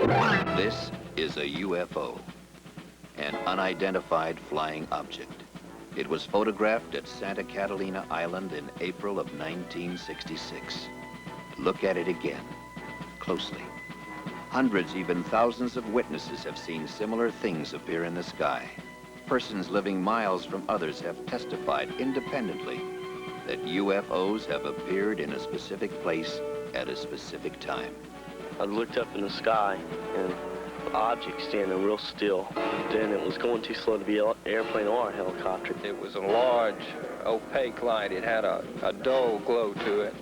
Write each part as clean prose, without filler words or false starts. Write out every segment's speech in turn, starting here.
This is a UFO, an unidentified flying object. It was photographed at Santa Catalina Island in April of 1966. Look at it again, closely. Hundreds, even thousands of witnesses have seen similar things appear in the sky. Persons living miles from others have testified independently that UFOs have appeared in a specific place at a specific time. I looked up in the sky and the object standing real still. Then it was going too slow to be an airplane or a helicopter. It was a large, opaque light. It had a dull glow to it.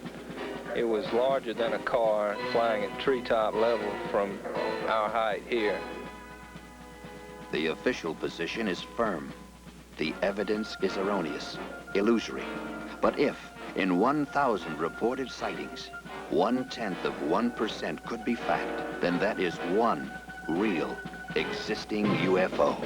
It was larger than a car, flying at treetop level from our height here. The official position is firm. The evidence is erroneous, illusory. But if, in 1,000 reported sightings, 0.1% could be fact, then that is one real, existing UFO.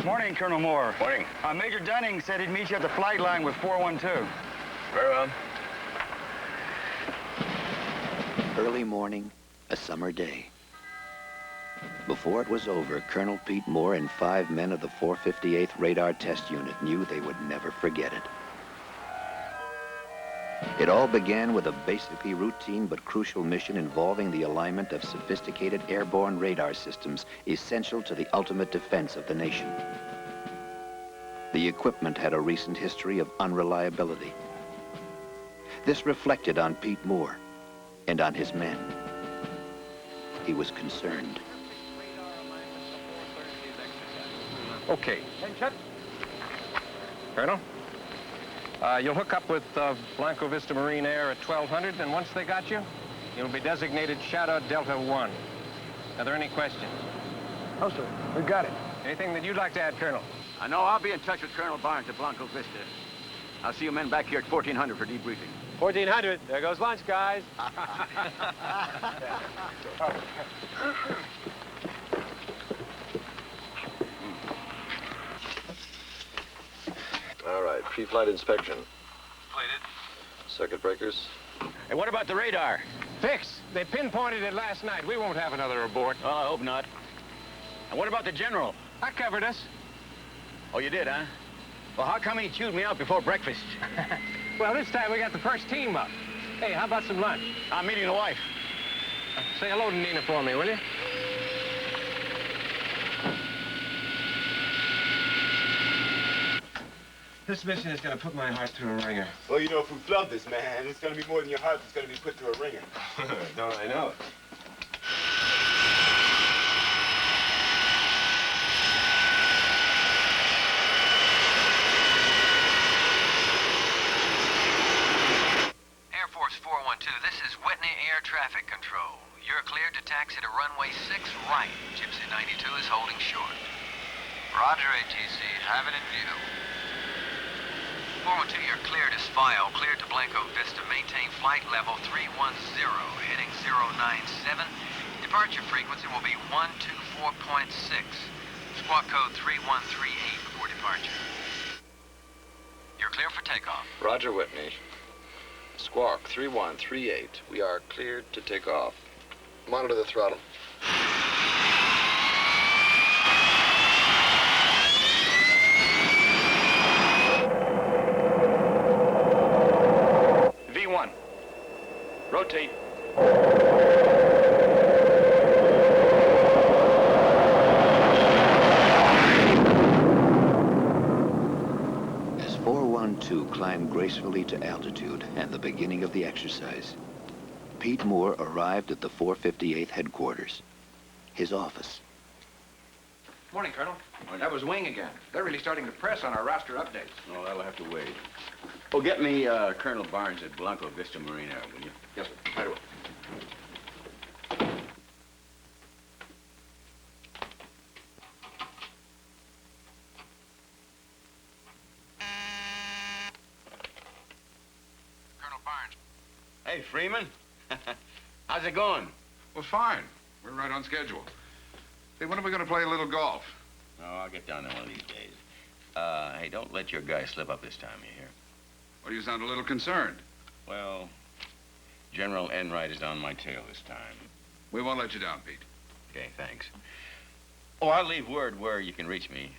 Morning, Colonel Moore. Morning. Major Dunning said he'd meet you at the flight line with 412. Very well. Early morning, a summer day. Before it was over, Colonel Pete Moore and 5 men of the 458th Radar Test Unit knew they would never forget it. It all began with a basically routine but crucial mission involving the alignment of sophisticated airborne radar systems essential to the ultimate defense of the nation. The equipment had a recent history of unreliability. This reflected on Pete Moore and on his men. He was concerned. Okay. Colonel? You'll hook up with Blanco Vista Marine Air at 1200, and once they got you, you'll be designated Shadow Delta 1. Are there any questions? No, sir. We got it. Anything that you'd like to add, Colonel? I know I'll be in touch with Colonel Barnes at Blanco Vista. I'll see you men back here at 1400 for debriefing. 1400. There goes lunch, guys. All right, pre-flight inspection. Completed. Circuit breakers. Hey, what about the radar? Fixed. They pinpointed it last night. We won't have another abort. Well, I hope not. And what about the general? I covered us. Oh, you did, huh? Well, how come he chewed me out before breakfast? Well, this time we got the first team up. Hey, how about some lunch? I'm meeting the wife. Say hello to Nina for me, will you? This mission is going to put my heart through a ringer. Well, you know, if we flub this, man, it's going to be more than your heart that's going to be put through a ringer. Don't I know it? Air Force 412, this is Whitney Air Traffic Control. You're cleared to taxi to runway 6 right. Gypsy 92 is holding short. Roger, ATC. Have it in view. 412, you're cleared as file. Cleared to Blanco Vista. Maintain flight level 310, heading 097. Departure frequency will be 124.6. Squawk code 3138 before departure. You're clear for takeoff. Roger, Whitney. Squawk 3138. We are cleared to take off. Monitor the throttle. V1. Rotate. As 412 climbed gracefully to altitude and the beginning of the exercise, Pete Moore arrived at the 458th headquarters, his office. Morning, Colonel. That was Wing again. They're really starting to press on our roster updates. Oh, that'll have to wait. Oh, get me Colonel Barnes at Blanco Vista Marine Air, will you? Yes, sir. Right away. Hey, Freeman. How's it going? Well, fine. We're right on schedule. Hey, when are we going to play a little golf? Oh, I'll get down there one of these days. Hey, don't let your guy slip up this time, you hear? Well, you sound a little concerned. Well, General Enright is on my tail this time. We won't let you down, Pete. Okay, thanks. Oh, I'll leave word where you can reach me.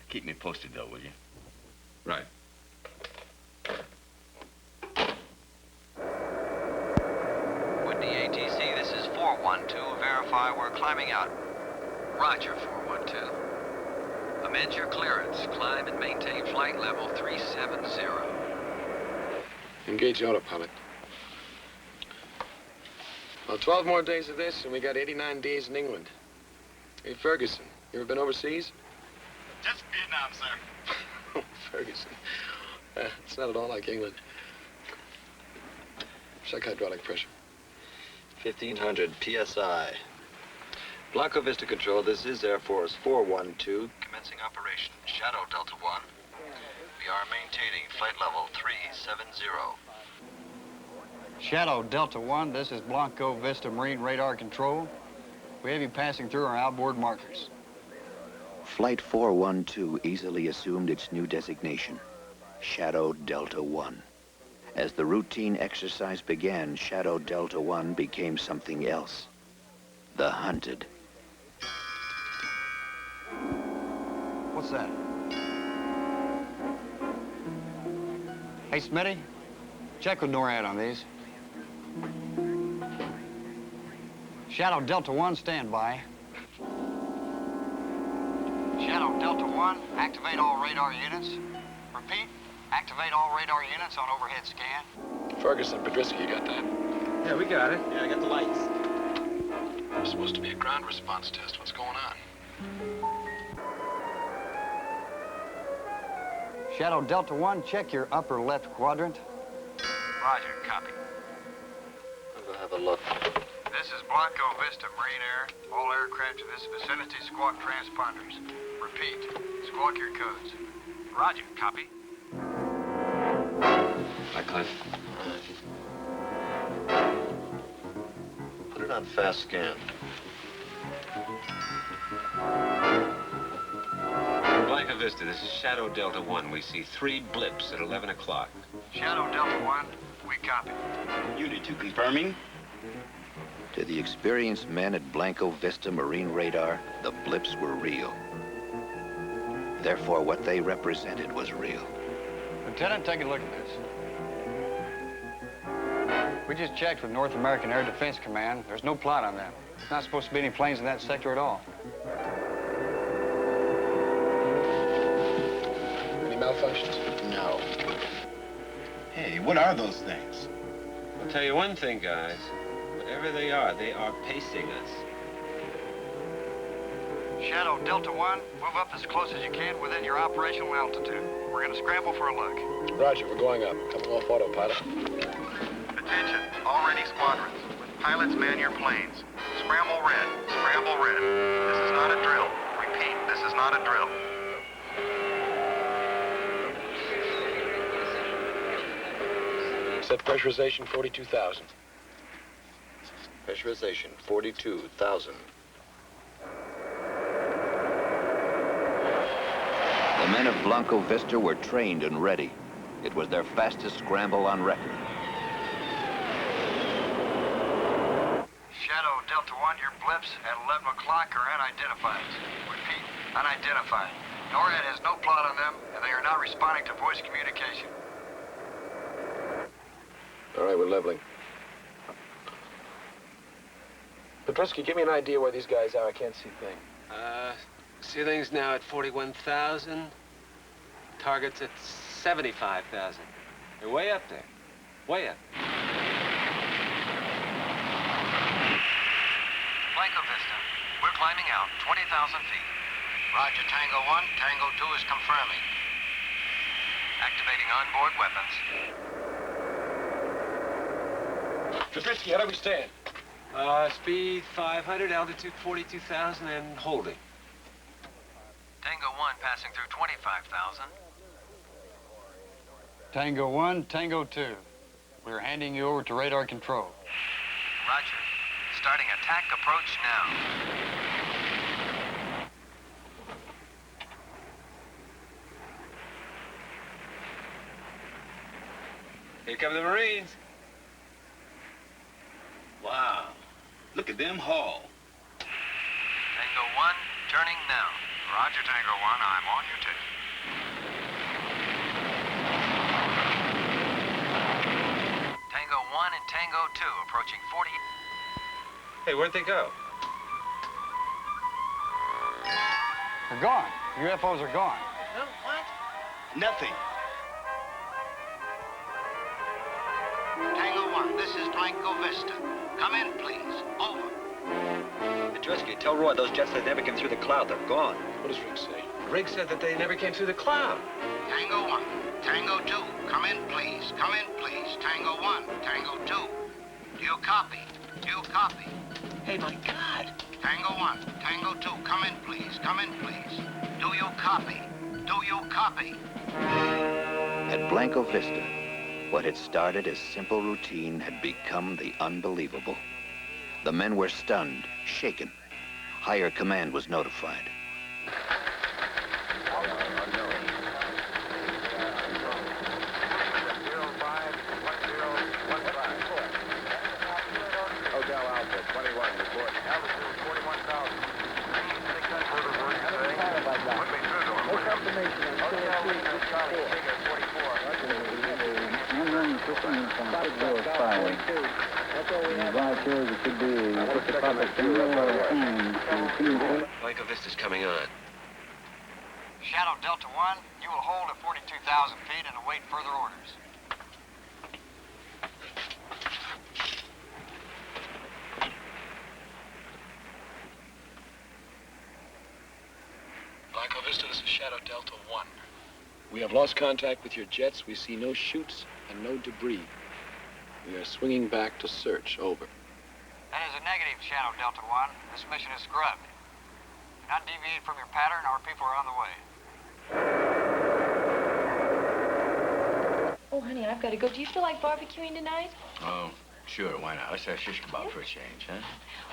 Keep me posted, though, will you? Right. Whitney ATC, this is 412. Verify we're climbing out. Roger, 412. Amend your clearance. Climb and maintain flight level 370. Engage autopilot. Well, 12 more days of this, and we got 89 days in England. Hey, Ferguson, you ever been overseas? Just Vietnam, sir. Oh, Ferguson. It's not at all like England. Check hydraulic pressure. 1,500 PSI. Blanco Vista Control, this is Air Force 412. Commencing operation. Shadow Delta 1. We are maintaining flight level 370. Shadow Delta 1, this is Blanco Vista Marine Radar Control. We have you passing through our outboard markers. Flight 412 easily assumed its new designation, Shadow Delta 1. As the routine exercise began, Shadow Delta 1 became something else. The hunted. What's that? Hey, Smitty, check with NORAD on these. Shadow Delta 1, stand by. Shadow Delta 1, activate all radar units. Repeat, activate all radar units on overhead scan. Ferguson, Padrisky, you got that? Yeah, we got it. Yeah, I got the lights. There's supposed to be a ground response test. What's going on? Shadow Delta 1, check your upper left quadrant. Roger, copy. I'll go have a look. This is Blanco Vista Marine Air. All aircraft in this vicinity squawk transponders. Repeat, squawk your codes. Roger, copy. Hi, Clint. Put it on fast scan. Blanco Vista, this is Shadow Delta 1. We see 3 blips at 11 o'clock. Shadow Delta 1, we copy. Unit 2 confirming. To the experienced men at Blanco Vista Marine Radar, the blips were real. Therefore, what they represented was real. Lieutenant, take a look at this. We just checked with North American Air Defense Command. There's no plot on them. There's not supposed to be any planes in that sector at all. Any malfunctions? No. Hey, what are those things? I'll tell you one thing, guys. Whatever they are pacing us. Shadow Delta 1, move up as close as you can within your operational altitude. We're going to scramble for a look. Roger, we're going up. Coming off autopilot. Attention, all ready squadrons. Pilots, man your planes. Scramble red, scramble red. This is not a drill. Repeat, this is not a drill. Set pressurization 42,000. Pressurization 42,000. The men of Blanco Vista were trained and ready. It was their fastest scramble on record. Shadow Delta 1, your blips at 11 o'clock are unidentified. Repeat, unidentified. NORAD has no plot on them, and they are not responding to voice communication. All right, we're leveling. Petrovsky, give me an idea where these guys are. I can't see a thing. Ceiling's now at 41,000. Target's at 75,000. They're way up there. Way up. Blanco Vista, we're climbing out 20,000 feet. Roger, Tango 1, Tango 2 is confirming. Activating onboard weapons. Petrovsky, how do we stand? Speed 500, altitude 42,000, and holding. Tango 1 passing through 25,000. Tango 1, Tango 2. We're handing you over to radar control. Roger. Starting attack approach now. Here come the Marines. Wow. Look at them haul. Tango 1, turning now. Roger, Tango 1. I'm on your tape. Tango 1 and Tango 2 approaching 40. Hey, where'd they go? They're gone. UFOs are gone. No, what? Nothing. Tango 1, this is Blanco Vista. Come in, please. Over. Petrovsky, tell Roy those jets that never came through the cloud, they're gone. What does Riggs say? Riggs said that they never came through the cloud. Tango 1, Tango 2, come in, please. Come in, please. Tango 1, Tango 2. Do you copy? Do you copy? Hey, my God. Tango 1, Tango 2, come in, please. Come in, please. Do you copy? Do you copy? At Blanco Vista, what had started as simple routine had become the unbelievable. The men were stunned, shaken. Higher command was notified. Blanco Vista's coming on. Shadow Delta 1, you will hold at 42,000 feet and await further orders. Blanco Vista, this is Shadow Delta 1. We have lost contact with your jets. We see no chutes and no debris. We are swinging back to search. Over. That is a negative, Shadow Delta 1. This mission is scrubbed. Do not deviate from your pattern. Our people are on the way. Oh, honey, I've got to go. Do you feel like barbecuing tonight? Oh, sure, why not? Let's have shish kebab for a change, huh?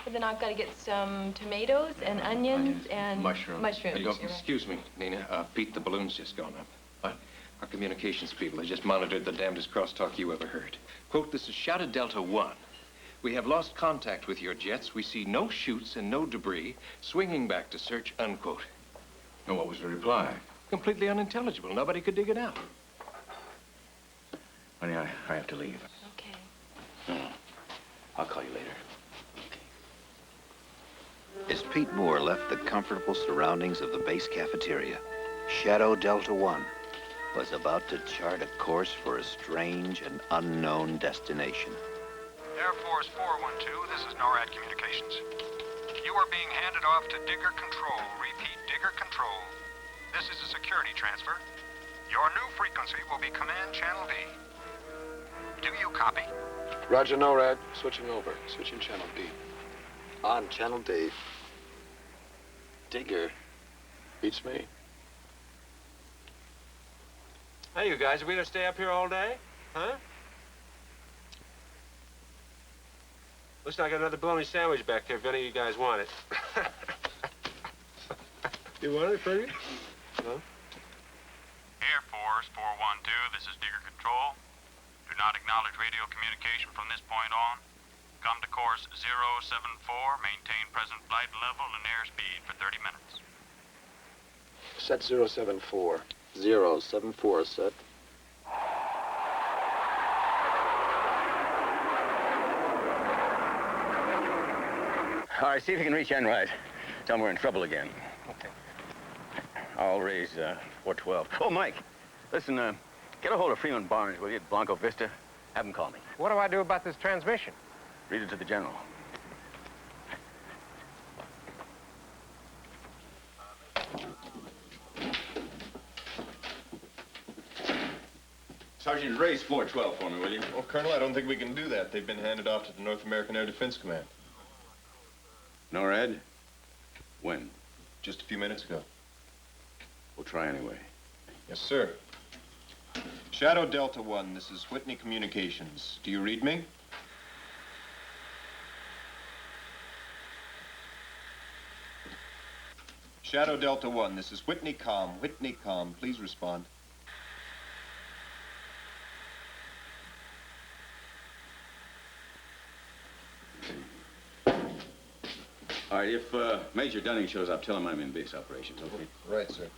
Well, then I've got to get some tomatoes and onions and... Mushrooms. Mushrooms. Hey, excuse me, Nina. Pete, the balloon's just gone up. What? Our communications people have just monitored the damnedest crosstalk you ever heard. Quote, this is Shadow Delta 1. We have lost contact with your jets. We see no chutes and no debris. Swinging back to search, unquote. And what was the reply? Completely unintelligible. Nobody could dig it out. Honey, I have to leave. Okay. No. I'll call you later. As Pete Moore left the comfortable surroundings of the base cafeteria, Shadow Delta 1 was about to chart a course for a strange and unknown destination. Air Force 412, this is NORAD Communications. You are being handed off to Digger Control. Repeat, Digger Control. This is a security transfer. Your new frequency will be Command Channel D. Do you copy? Roger, NORAD. Switching over. Switching Channel D. On Channel D. Digger. Beats me. Hey, you guys, are we gonna stay up here all day? Huh? Looks like I got another bologna sandwich back there if any of you guys want it. You want it, Fergie? Huh? Air Force 412, this is Digger Control. Do not acknowledge radio communication from this point on. Come to course 074, maintain present flight level and airspeed for 30 minutes. Set 074. 074 set. All right, see if you can reach Enright. Tell them we're in trouble again. Okay. I'll raise 412. Oh, Mike, listen, get a hold of Freeman Barnes, will you, at Blanco Vista? Have him call me. What do I do about this transmission? Read it to the general. Sergeant, raise 412 for me, will you? Well, Colonel, I don't think we can do that. They've been handed off to the North American Air Defense Command. NORAD? When? Just a few minutes ago. We'll try anyway. Yes, sir. Shadow Delta 1, this is Whitney Communications. Do you read me? Shadow Delta 1, this is Whitney Com. Whitney Com, please respond. All right, if Major Dunning shows up, tell him I'm in base operations, okay? Right, sir.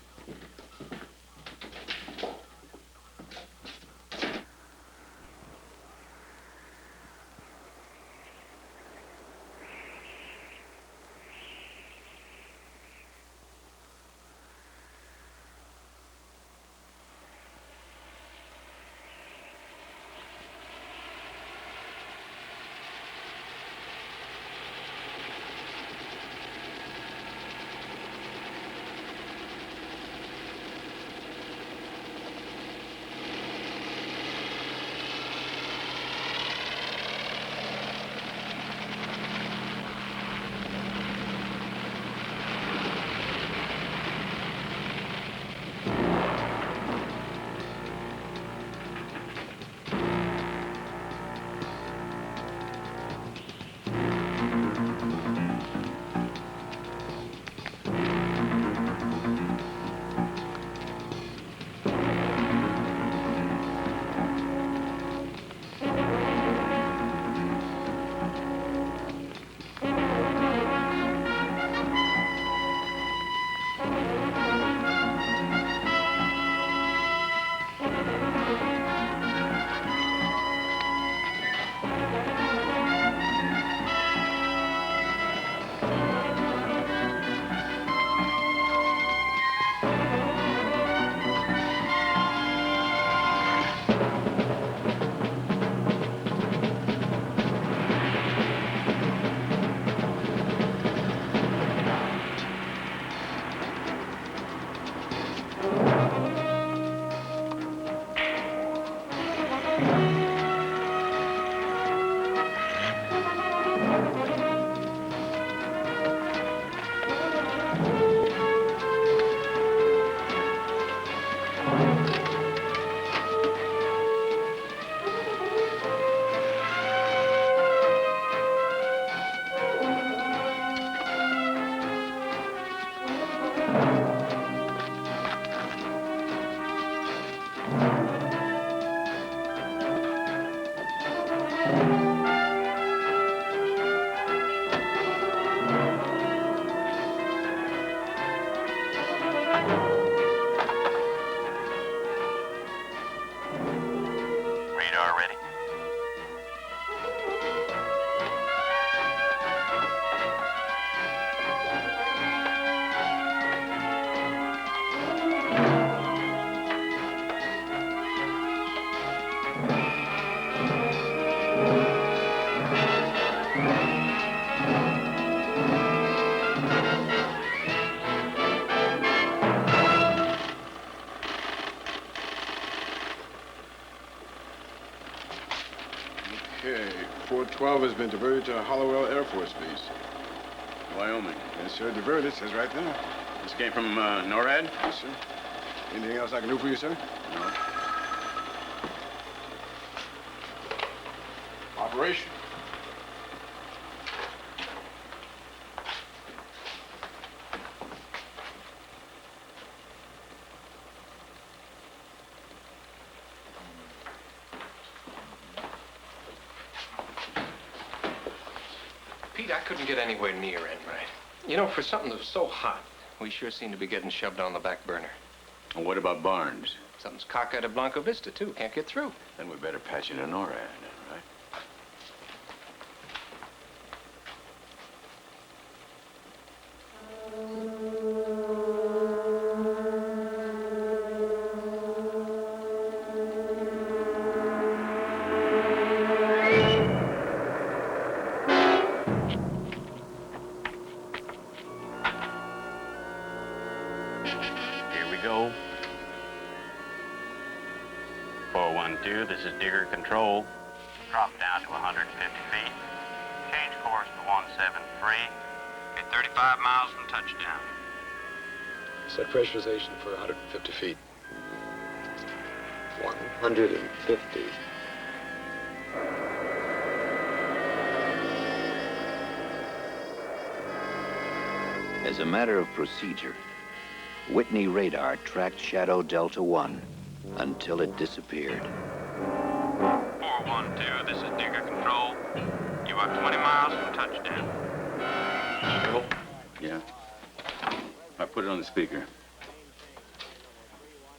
Okay, 412 has been diverted to Hollowell Air Force Base. Wyoming. Yes, sir, diverted, says right there. This came from NORAD? Yes, sir. Anything else I can do for you, sir? No. Operation. Pete, I couldn't get anywhere near Enright. You know, for something that was so hot, we sure seem to be getting shoved on the back burner. And what about Barnes? Something's cockeyed at Blanco Vista, too. Can't get through. Then we better patch it to NORAD, right? Go. 412, this is Digger Control. Drop down to 150 feet. Change course to 173. Get 35 miles from 150. As a matter of procedure, Whitney radar tracked Shadow Delta 1 until it disappeared. 412, this is Digger Control. You are 20 miles from touchdown. Yeah. I put it on the speaker.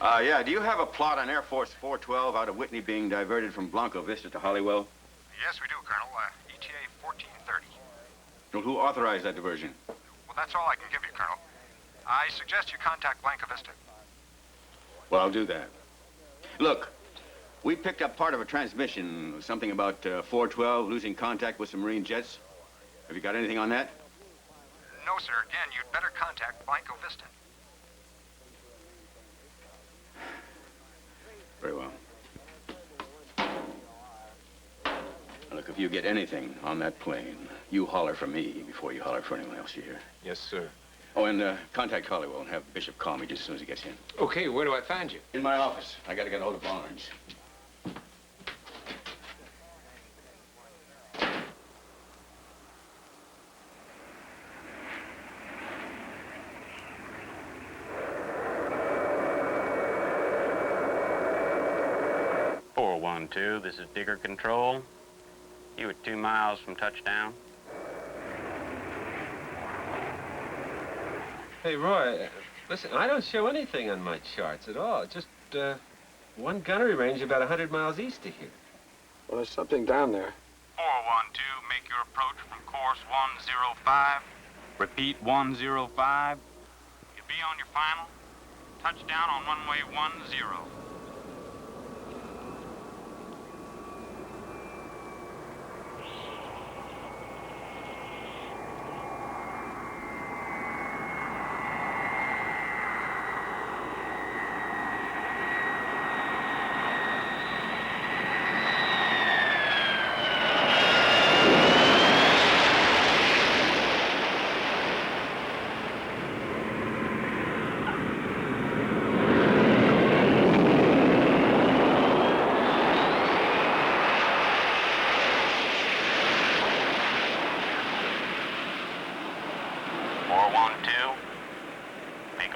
Yeah, do you have a plot on Air Force 412 out of Whitney being diverted from Blanco Vista to Hollywell? Yes, we do, Colonel. ETA 1430. Well, who authorized that diversion? Well, that's all I can give you, Colonel. I suggest you contact Blanco Vista. Well, I'll do that. Look, we picked up part of a transmission, something about 412 losing contact with some Marine jets. Have you got anything on that? No, sir. Again, you'd better contact Blanco Vista. Very well. Look, if you get anything on that plane, you holler for me before you holler for anyone else, you hear? Yes, sir. Oh, and contact Hollywell and have Bishop call me just as soon as he gets in. Okay, where do I find you? In my office. I gotta get a hold of Barnes. This is Digger Control. You at 2 miles from touchdown. Hey, Roy, listen, I don't show anything on my charts at all. Just one gunnery range about 100 miles east of here. Well, there's something down there. 412, make your approach from course 105. Repeat 105. You'll be on your final. Touchdown on runway 10.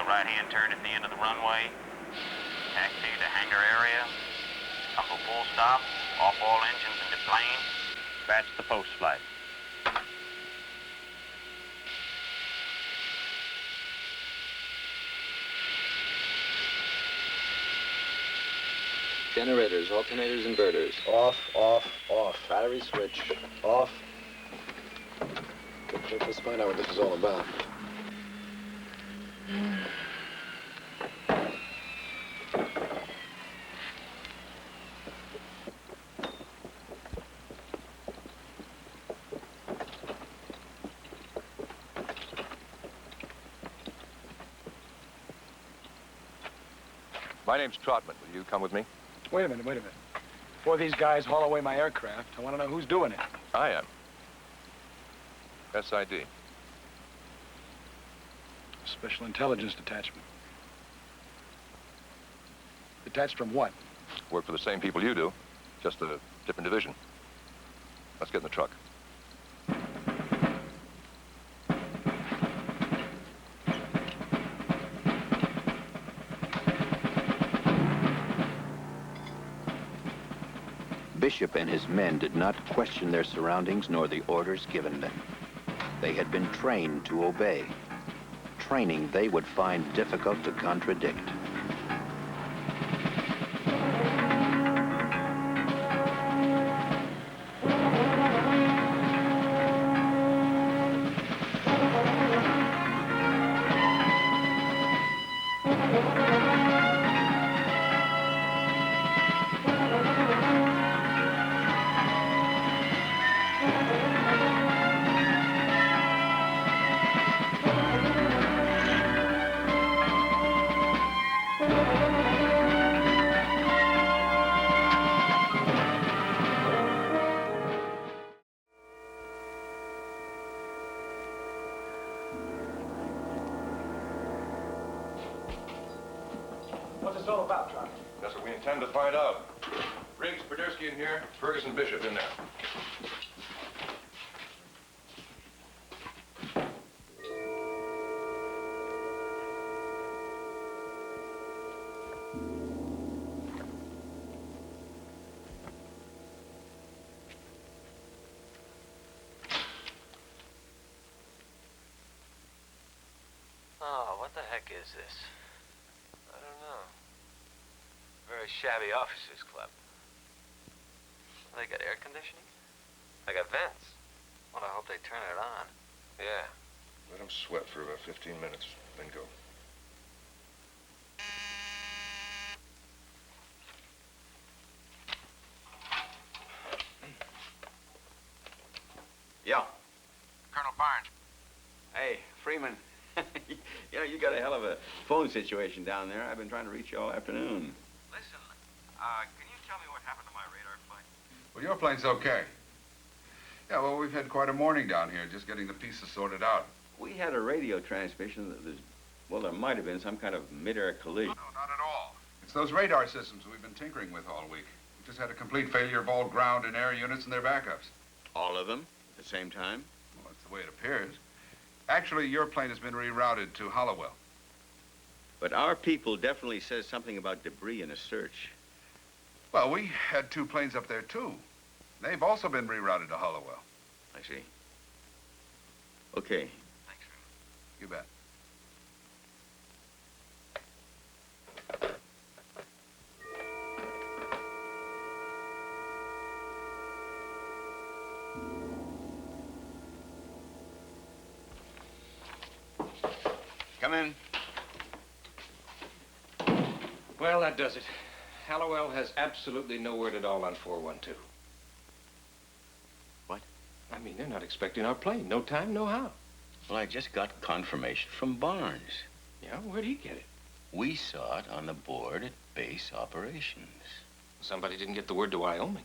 Right-hand turn at the end of the runway. Taxi to hangar area. Knuckle full stop. Off all engines into plane. Scratch the post flight. Generators, alternators, inverters. Off, off, off. Battery switch. Off. Okay, let's find out what this is all about. My name's Trotman. Will you come with me? Wait a minute. Before these guys haul away my aircraft, I want to know who's doing it. I am. SID. Special Intelligence Detachment. Detached from what? Work for the same people you do, just a different division. Let's get in the truck. Bishop and his men did not question their surroundings nor the orders given them. They had been trained to obey. Training they would find difficult to contradict. What's this all about, Charlie? That's what we intend to find out. Riggs, Podersky in here, Ferguson, Bishop in there. Oh, what the heck is this? I don't know. Very shabby officers' club. Well, they got air conditioning? They got vents. Well, I hope they turn it on. Yeah. Let them sweat for about 15 minutes, then go. Yeah. Colonel Barnes. Hey, Freeman. You know, you got a hell of a phone situation down there. I've been trying to reach you all afternoon. Listen, can you tell me what happened to my radar plane? Well, your plane's okay. Yeah, well, we've had quite a morning down here, just getting the pieces sorted out. We had a radio transmission that there's, well, there might have been some kind of mid-air collision. No, not at all. It's those radar systems we've been tinkering with all week. We just had a complete failure of all ground and air units and their backups. All of them at the same time? Well, that's the way it appears. Actually, your plane has been rerouted to Hollowell. But our people definitely says something about debris in a search. Well, we had 2 planes up there, too. They've also been rerouted to Hollowell. I see. Okay. Thanks, you bet. Come in. Well, that does it. Hallowell has absolutely no word at all on 412. What? I mean, they're not expecting our plane. No time, no how. Well, I just got confirmation from Barnes. Yeah, where'd he get it? We saw it on the board at base operations. Somebody didn't get the word to Wyoming.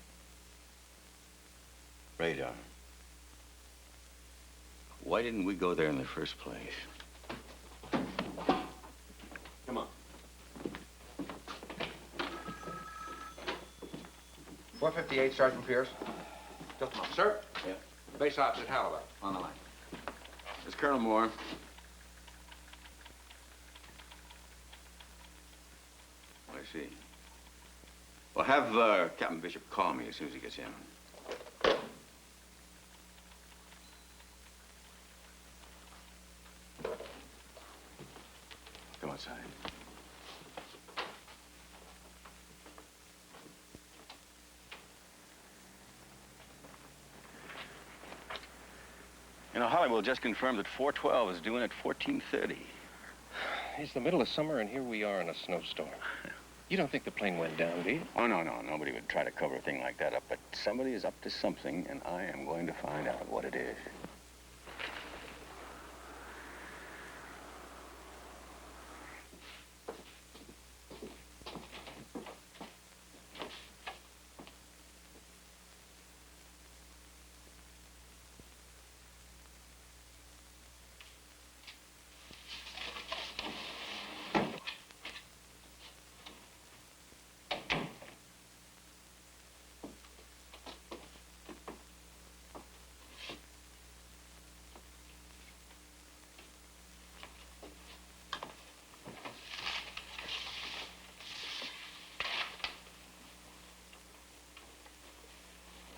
Radar. Why didn't we go there in the first place? Come on. 458, Sergeant Pierce. Just a moment. Sir? Yeah. Base ops at Hallowell. On the line. It's Colonel Moore. I see. Well, have Captain Bishop call me as soon as he gets in. Come outside. You know, Hollywood just confirmed that 412 is due in at 14:30. It's the middle of summer, and here we are in a snowstorm. You don't think the plane went down, do you? Oh, no. Nobody would try to cover a thing like that up, but somebody is up to something, and I am going to find out what it is.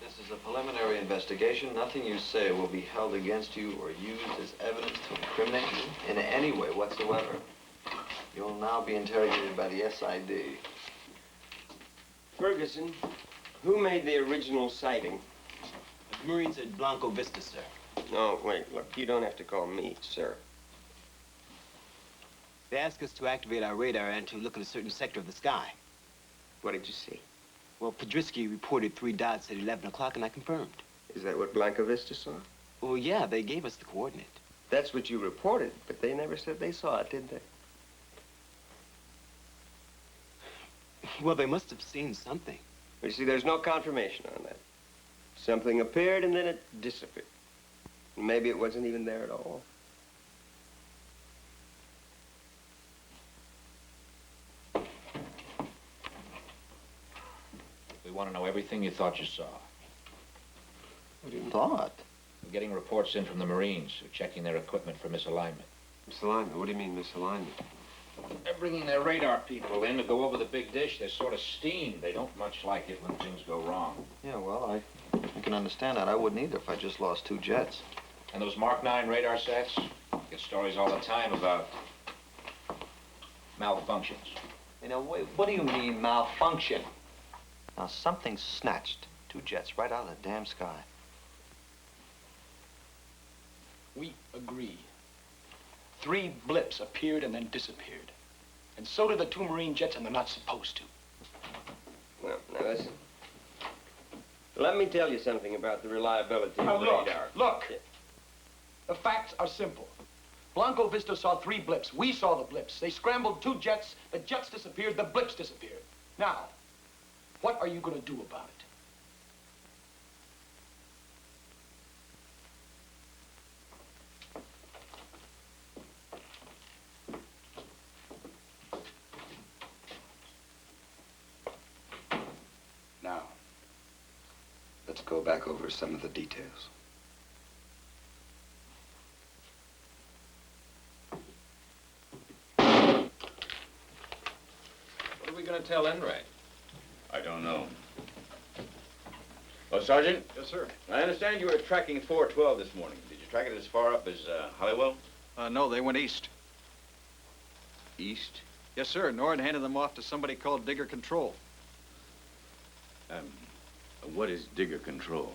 This is a preliminary investigation. Nothing you say will be held against you or used as evidence to incriminate you in any way whatsoever. You'll now be interrogated by the SID. Ferguson, who made the original sighting? The Marines at Blanco Vista, sir. No, wait, look, you don't have to call me, sir. They asked us to activate our radar and to look at a certain sector of the sky. What did you see? Well, Podersky reported 3 dots at 11 o'clock, and I confirmed. Is that what Blanco Vista saw? Well, yeah, they gave us the coordinate. That's what you reported, but they never said they saw it, did they? Well, they must have seen something. Well, you see, there's no confirmation on that. Something appeared and then it disappeared. Maybe it wasn't even there at all. want to know everything you thought you saw. What do you thought? We're getting reports in from the Marines who are checking their equipment for misalignment. Misalignment? What do you mean, misalignment? They're bringing their radar people in to go over the big dish. They're sort of steamed. They don't much like it when things go wrong. Yeah, well, I can understand that. I wouldn't either if I just lost 2 jets. And those Mark 9 radar sets? Get stories all the time about malfunctions. You know, what do you mean, malfunction? Now, something snatched 2 jets right out of the damn sky. We agree. 3 blips appeared and then disappeared. And so did the 2 Marine jets, and they're not supposed to. Well, now listen. Let me tell you something about the reliability of Now, radar. look. The facts are simple. Blanco Vista saw 3 blips. We saw the blips. They scrambled 2 jets. The jets disappeared. The blips disappeared. Now, what are you going to do about it? Now, let's go back over some of the details. What are we going to tell Enright? I don't know. Well, Sergeant? Yes, sir. I understand you were tracking 412 this morning. Did you track it as far up as Hollywell? No, they went east. East? Yes, sir. Nord handed them off to somebody called Digger Control. What is Digger Control?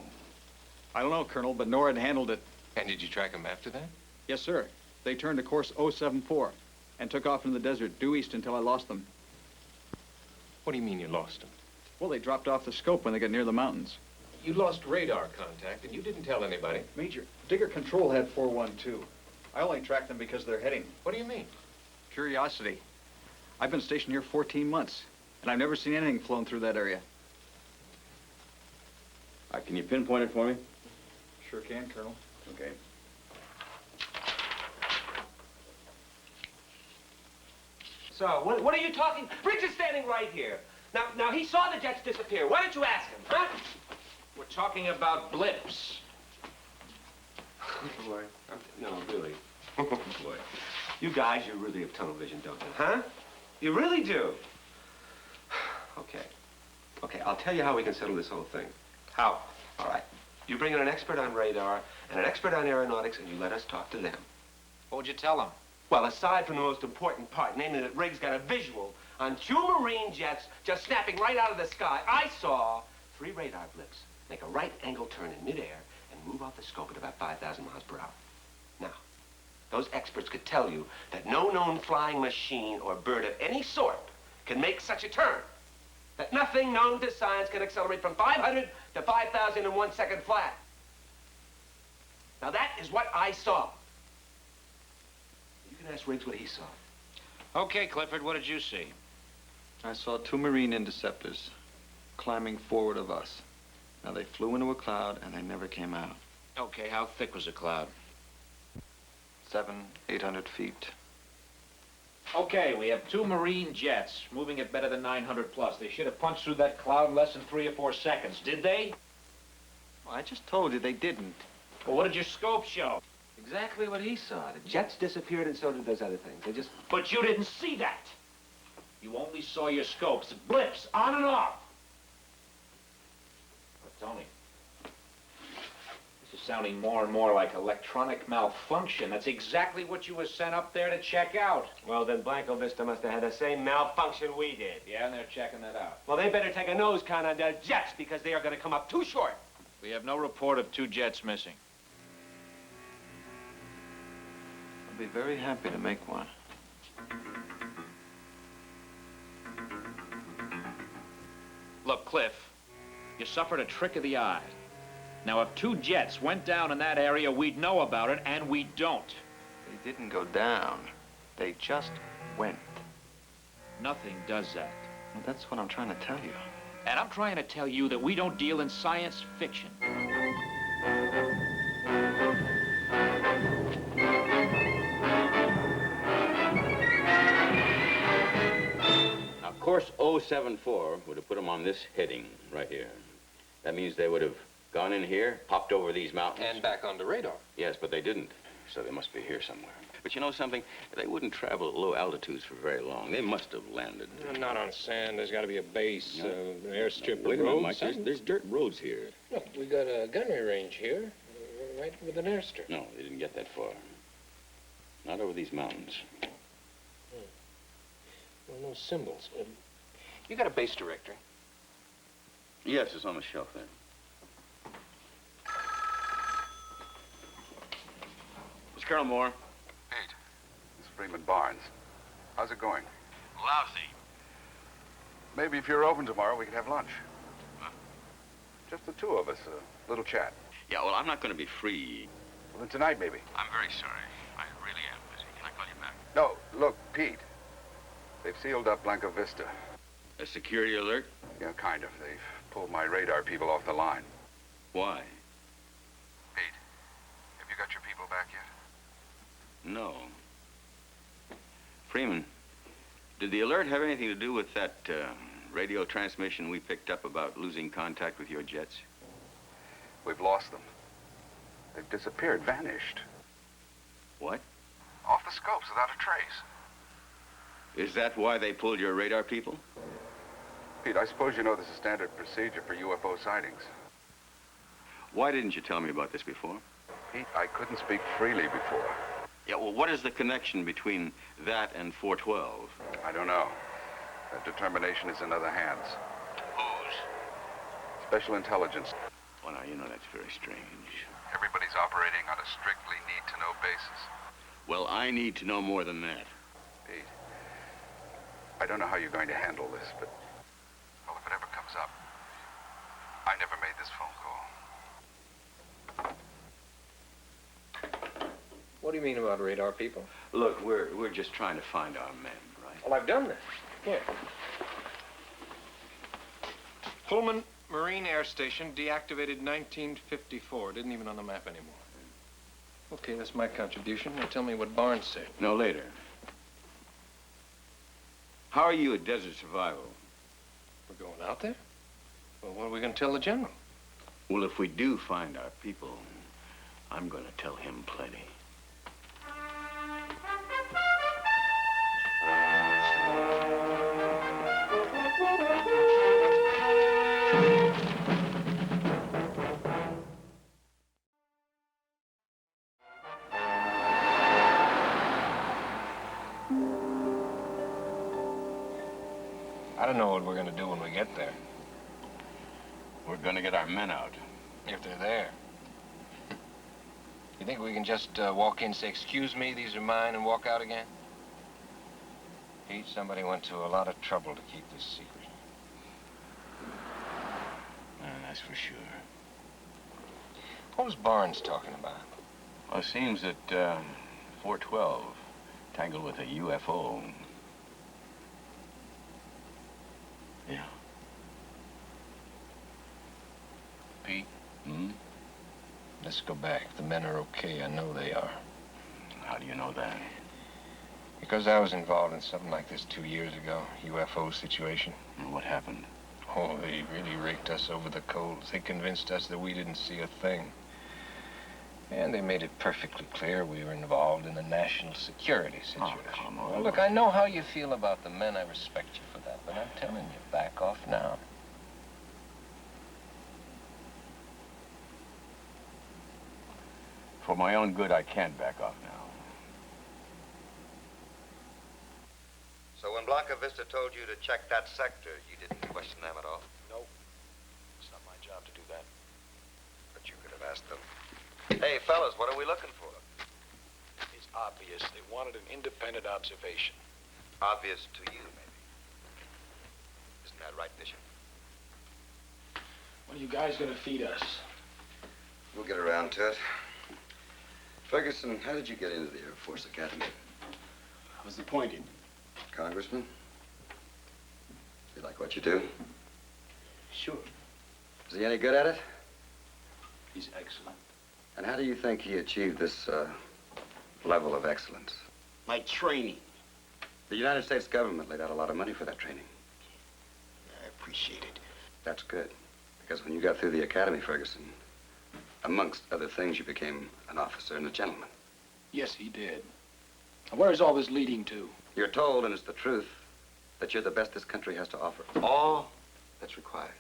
I don't know, Colonel, but Nord handled it. And did you track them after that? Yes, sir. They turned to course 074 and took off into the desert due east until I lost them. What do you mean you lost them? Well, they dropped off the scope when they got near the mountains. You lost radar contact, and you didn't tell anybody. Major, Digger Control had 412. I only tracked them because they're heading. What do you mean? Curiosity. I've been stationed here 14 months, and I've never seen anything flown through that area. Can you pinpoint it for me? Sure can, Colonel. Okay. So, what are you talking? Briggs is standing right here. Now, he saw the jets disappear. Why don't you ask him, huh? We're talking about blips. Boy, no, really. Boy, you guys, you really have tunnel vision, don't you? Huh? You really do. Okay, I'll tell you how we can settle this whole thing. How? All right. You bring in an expert on radar and an expert on aeronautics, and you let us talk to them. What would you tell them? Well, aside from the most important part, namely that Riggs got a visual on 2 Marine jets just snapping right out of the sky, I saw 3 radar blips make a right-angle turn in midair and move off the scope at about 5,000 miles per hour. Now, those experts could tell you that no known flying machine or bird of any sort can make such a turn. That nothing known to science can accelerate from 500 to 5,000 in 1 second flat. Now, that is what I saw. You can ask Riggs what he saw. Okay, Clifford, what did you see? I saw 2 Marine interceptors climbing forward of us. Now, they flew into a cloud, and they never came out. Okay, how thick was the cloud? 700, 800 feet. Okay, we have 2 Marine jets moving at better than 900 plus. They should have punched through that cloud in less than 3 or 4 seconds. Did they? Well, I just told you they didn't. Well, what did your scope show? Exactly what he saw. The jets disappeared, and so did those other things. They just... But you didn't see that. You only saw your scopes. Blips, on and off. But Tony, this is sounding more and more like electronic malfunction. That's exactly what you were sent up there to check out. Well, then Blanco Vista must have had the same malfunction we did. Yeah, and they're checking that out. Well, they better take a nose count on their jets, because they are going to come up too short. We have no report of 2 jets missing. I'll be very happy to make one. Look, Cliff, you suffered a trick of the eye. Now, if 2 jets went down in that area, we'd know about it, and we don't. They didn't go down. They just went. Nothing does that. Well, that's what I'm trying to tell you. And I'm trying to tell you that we don't deal in science fiction. Now, Course 074 would have put them on this heading right here. That means they would have gone in here, popped over these mountains. And back on the radar. Yes, but they didn't. So they must be here somewhere. But you know something? They wouldn't travel at low altitudes for very long. They must have landed. Not on sand. There's got to be a base, an airstrip, Wait a minute, Mike. something. There's dirt roads here. Look, we got a gunnery range here, right with an airstrip. No, they didn't get that far. Not over these mountains. Well, no symbols. You got a base directory? Yes, it's on the shelf there. It's Colonel Moore. Pete, this is Freeman Barnes. How's it going? Lousy. Maybe if you're open tomorrow, we could have lunch. Huh? Just the two of us, a little chat. Yeah, well, I'm not going to be free. Well, then tonight, maybe. I'm very sorry. I really am busy. Can I call you back? No, look, Pete. They've sealed up Blanco Vista. A security alert? Yeah, kind of. They've pulled my radar people off the line. Why? Pete, have you got your people back yet? No. Freeman, did the alert have anything to do with that radio transmission we picked up about losing contact with your jets? We've lost them. They've disappeared, vanished. What? Off the scopes without a trace. Is that why they pulled your radar people? Pete, I suppose you know this is standard procedure for UFO sightings. Why didn't you tell me about this before? Pete, I couldn't speak freely before. Yeah, well, what is the connection between that and 412? I don't know. That determination is in other hands. Whose? Special intelligence. Well, now, you know that's very strange. Everybody's operating on a strictly need-to-know basis. Well, I need to know more than that. Pete, I don't know how you're going to handle this, but, well, if it ever comes up, I never made this phone call. What do you mean about radar people? Look, we're just trying to find our men, right? Well, I've done that. Here. Pullman Marine Air Station, deactivated 1954. Didn't even on the map anymore. Okay, that's my contribution. Now tell me what Barnes said. No, later. How are you at Desert Survival? We're going out there? Well, what are we going to tell the general? Well, if we do find our people, I'm going to tell him plenty. I don't know what we're going to do when we get there. We're going to get our men out. If they're there. You think we can just walk in, say, excuse me, these are mine, and walk out again? Pete, somebody went to a lot of trouble to keep this secret. That's for sure. What was Barnes talking about? Well, it seems that 412 tangled with a UFO. Yeah. Pete? Let's go back. The men are okay. I know they are. How do you know that? Because I was involved in something like this 2 years ago. UFO situation. And what happened? Oh, they really raked us over the coals. They convinced us that we didn't see a thing. And they made it perfectly clear we were involved in a national security situation. Oh, come on. Well, look, I know how you feel about the men. I respect you for that. But I'm telling you, back off now. For my own good, I can't back off now. So when Blanca Vista told you to check that sector, you didn't question them at all? No. It's not my job to do that. But you could have asked them. Hey, fellas, what are we looking for? It's obvious. They wanted an independent observation. Obvious to you, maybe. Isn't that right, Bishop? When are you guys gonna feed us? We'll get around to it. Ferguson, how did you get into the Air Force Academy? I was appointed. Congressman? You like what you do? Sure. Is he any good at it? He's excellent. And how do you think he achieved this level of excellence? My training. The United States government laid out a lot of money for that training. appreciate it. That's good. Because when you got through the academy, Ferguson, amongst other things, you became an officer and a gentleman. Yes, he did. Now, where is all this leading to? You're told, and it's the truth, that you're the best this country has to offer. All that's required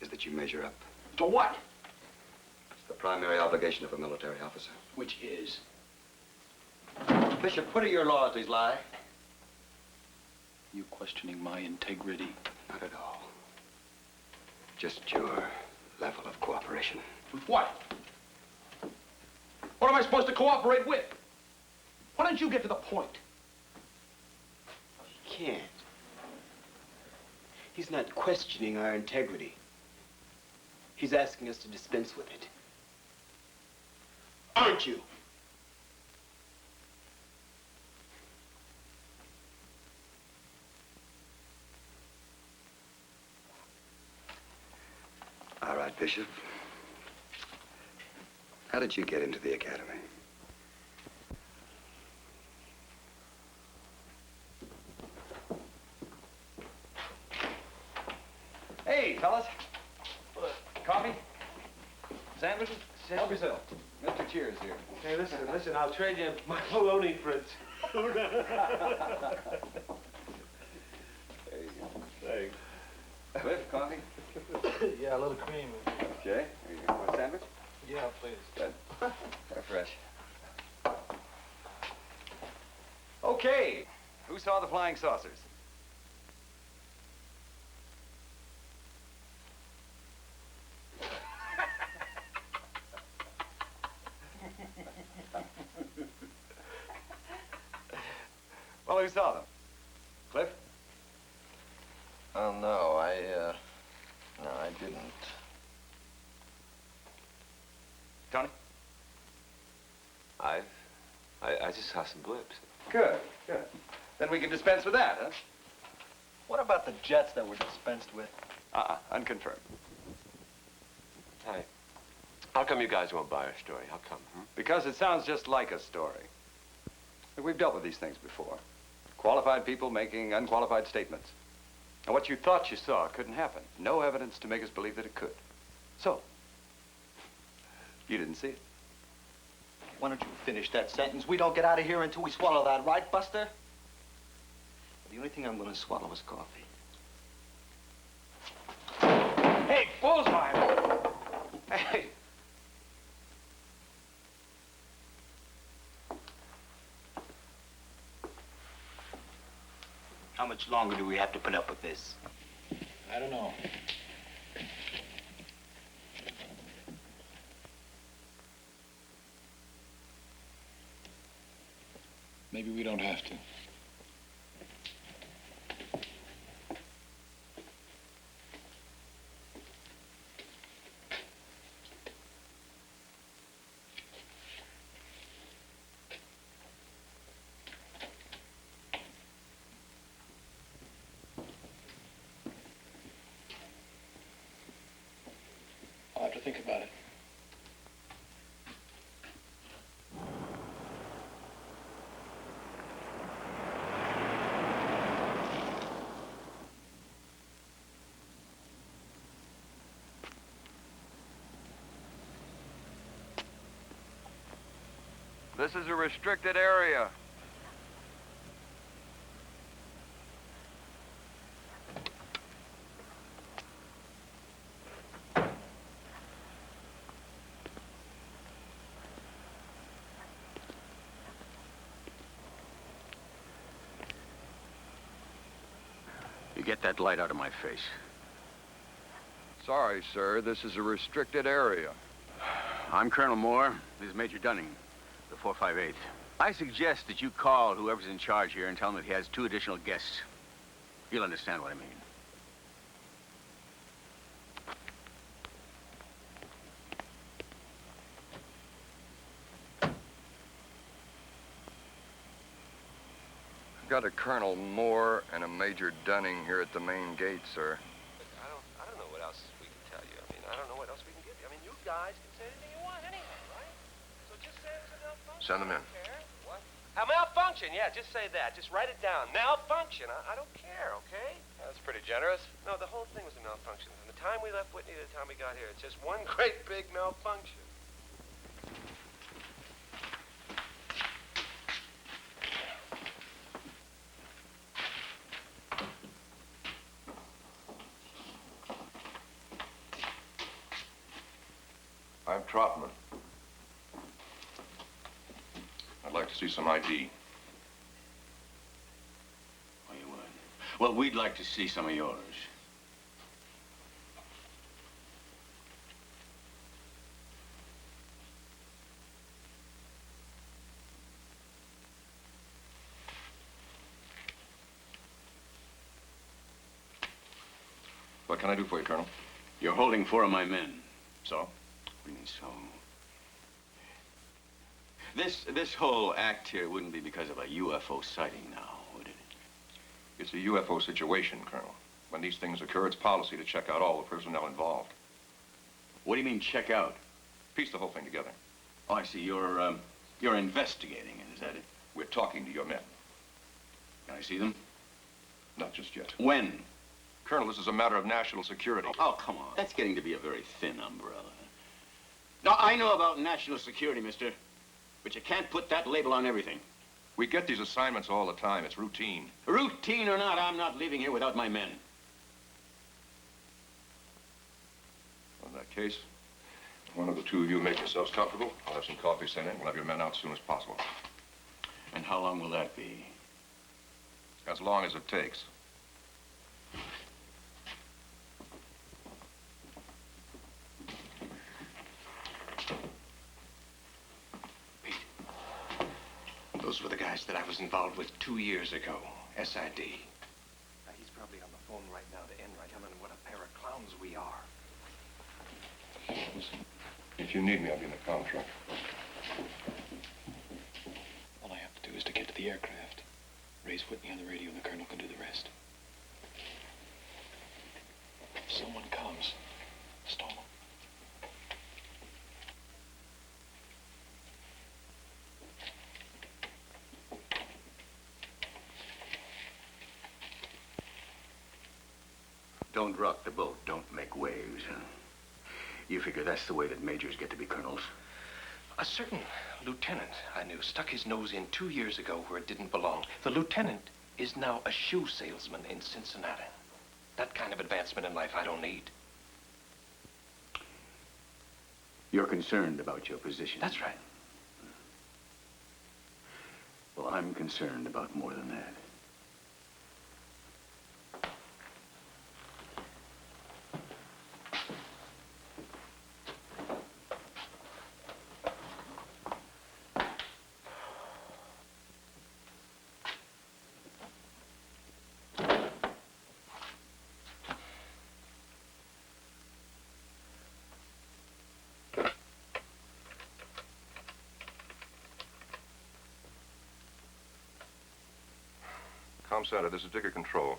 is that you measure up. To what? It's the primary obligation of a military officer. Which is? Bishop, what do your loyalties lie? You questioning my integrity? Not at all. Just your level of cooperation. With what? What am I supposed to cooperate with? Why don't you get to the point? He can't. He's not questioning our integrity. He's asking us to dispense with it. Aren't you? All right, Bishop. How did you get into the academy? Hey, fellas. Coffee? Sandwiches? Help yourself. Mr. Cheers here. Hey, listen, I'll trade you my bologna fritz. Thanks. Cliff, coffee? Yeah, a little cream. Okay. Here you go. Want a sandwich? Yeah, please. Good. They're fresh. Okay. Who saw the flying saucers? Well, who saw them? Cliff? Oh, no, no, I didn't. Tony? I just saw some blips. Good. Then we can dispense with that, huh? What about the jets that were dispensed with? Unconfirmed. Hey, how come you guys won't buy our story? How come? Because it sounds just like a story. Look, we've dealt with these things before. Qualified people making unqualified statements. And what you thought you saw couldn't happen. No evidence to make us believe that it could. So, you didn't see it. Why don't you finish that sentence? We don't get out of here until we swallow that, right, Buster? The only thing I'm going to swallow is coffee. Hey, bullseye! Hey! How much longer do we have to put up with this? I don't know. Maybe we don't have to. I'll have to think about it. This is a restricted area. You get that light out of my face. Sorry, sir. This is a restricted area. I'm Colonel Moore. This is Major Dunning, the 458th. I suggest that you call whoever's in charge here and tell him that he has 2 additional guests. You'll understand what I mean. Got a Colonel Moore and a Major Dunning here at the main gate, sir. I don't know what else we can tell you. I mean, I don't know what else we can give you. I mean, you guys can say anything you want anyhow, right? So just say it's a malfunction. Send them in. What? A malfunction, yeah, just say that. Just write it down. Malfunction. I don't care, okay? That's pretty generous. No, the whole thing was a malfunction. From the time we left Whitney to the time we got here, it's just one great big malfunction. I'm Trotman. I'd like to see some ID. Oh, you would? Well, we'd like to see some of yours. What can I do for you, Colonel? You're holding 4 of my men. So? What do you mean, so? This whole act here wouldn't be because of a UFO sighting now, would it? It's a UFO situation, Colonel. When these things occur, it's policy to check out all the personnel involved. What do you mean, check out? Piece the whole thing together. Oh, I see. You're investigating it, is that it? We're talking to your men. Can I see them? Not just yet. When? Colonel, this is a matter of national security. Oh, come on. That's getting to be a very thin umbrella. Now, I know about national security, mister, but you can't put that label on everything. We get these assignments all the time. It's routine. Routine or not, I'm not leaving here without my men. In that case, one of the two of you make yourselves comfortable. I'll have some coffee sent in. We'll have your men out as soon as possible. And how long will that be? As long as it takes. Those were the guys that I was involved with 2 years ago. SID. Now, he's probably on the phone right now to Enright, telling him what a pair of clowns we are. Listen, if you need me, I'll be in the comm truck. All I have to do is to get to the aircraft, raise Whitney on the radio, and the colonel can do the rest. If someone comes, stall them. Don't rock the boat. Don't make waves. You figure that's the way that majors get to be colonels? A certain lieutenant I knew stuck his nose in 2 years ago where it didn't belong. The lieutenant is now a shoe salesman in Cincinnati. That kind of advancement in life I don't need. You're concerned about your position. That's right. Well, I'm concerned about more than that. Comm Center, this is Digger Control.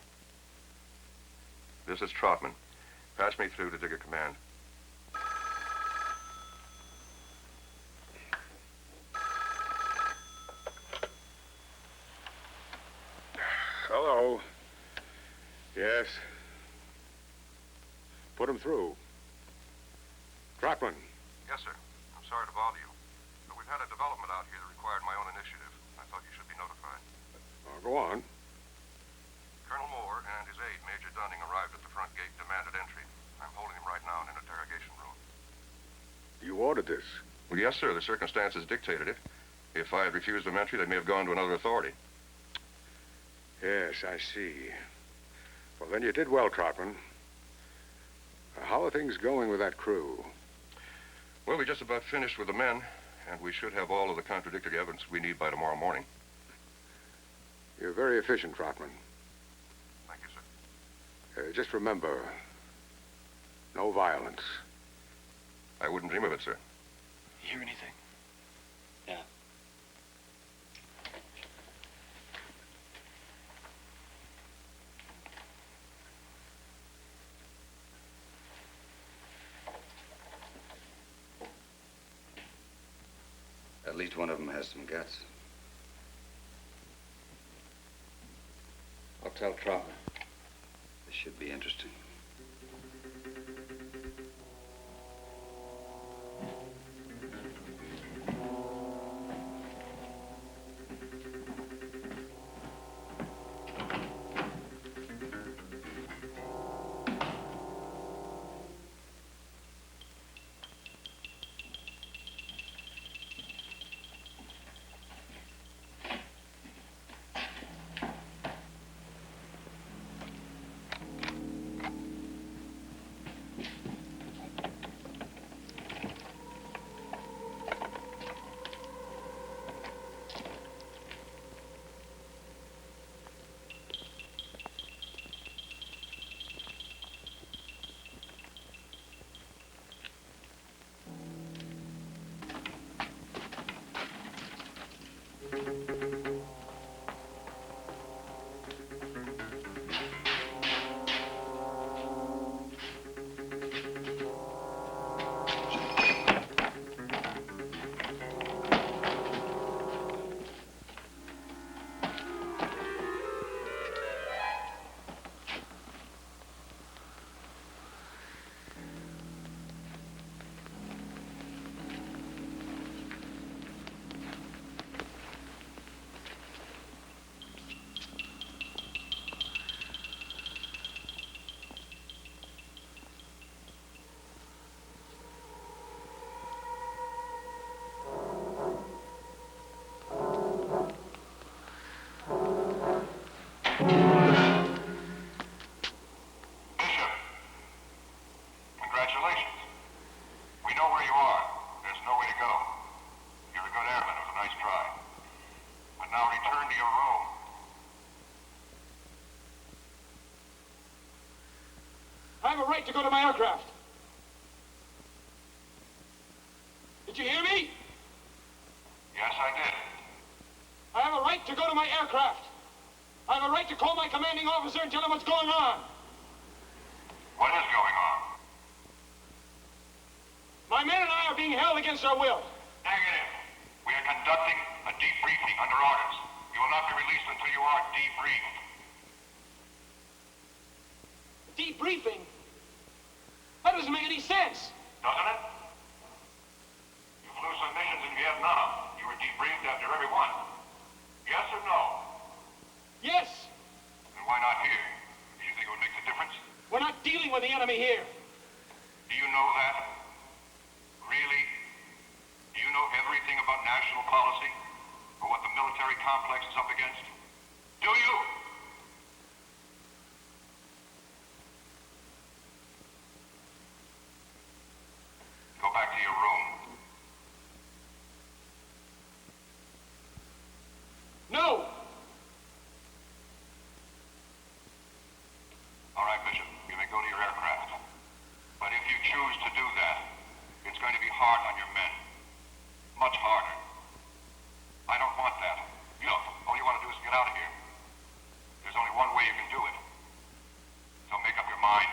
This is Trotman. Patch me through to Digger Command. Hello. Yes. Put him through. Trotman. Yes, sir. I'm sorry to bother you. But we've had a development out here that required my own initiative. I thought you should be notified. Go on. Colonel Moore and his aide, Major Dunning, arrived at the front gate, demanded entry. I'm holding him right now in an interrogation room. You ordered this? Well, yes, sir. The circumstances dictated it. If I had refused them entry, they may have gone to another authority. Yes, I see. Well, then you did well, Trotman. How are things going with that crew? Well, we just about finished with the men, and we should have all of the contradictory evidence we need by tomorrow morning. You're very efficient, Trotman. Thank you, sir. Just remember, no violence. I wouldn't dream of it, sir. You hear anything? Yeah. At least one of them has some guts. I'll tell Trotman. The Should be interesting. Congratulations. We know where you are. There's no way to go. You're a good airman. It was a nice try. But now return to your room. I have a right to go to my aircraft. Did you hear me? Yes, I did. I have a right to go to my aircraft. I have a right to call my commanding officer and tell him what's going on. What is going on? My men and I are being held against our will. Negative. We are conducting a debriefing under orders. You will not be released until you are debriefed. Debriefing? That doesn't make any sense. Doesn't it? You flew some missions in Vietnam. You were debriefed after every one. Yes or no? Yes. Then why not here? Do you think it would make a difference? We're not dealing with the enemy here. Do you know that? Really? Do you know everything about national policy? Or what the military complex is up against? Do you? Go back to your room. No! All right, Bishop. You may go to your aircraft. But if you choose to do that, it's going to be hard on your men. Much harder. I don't want that. Look, all you want to do is get out of here. There's only one way you can do it. So make up your mind.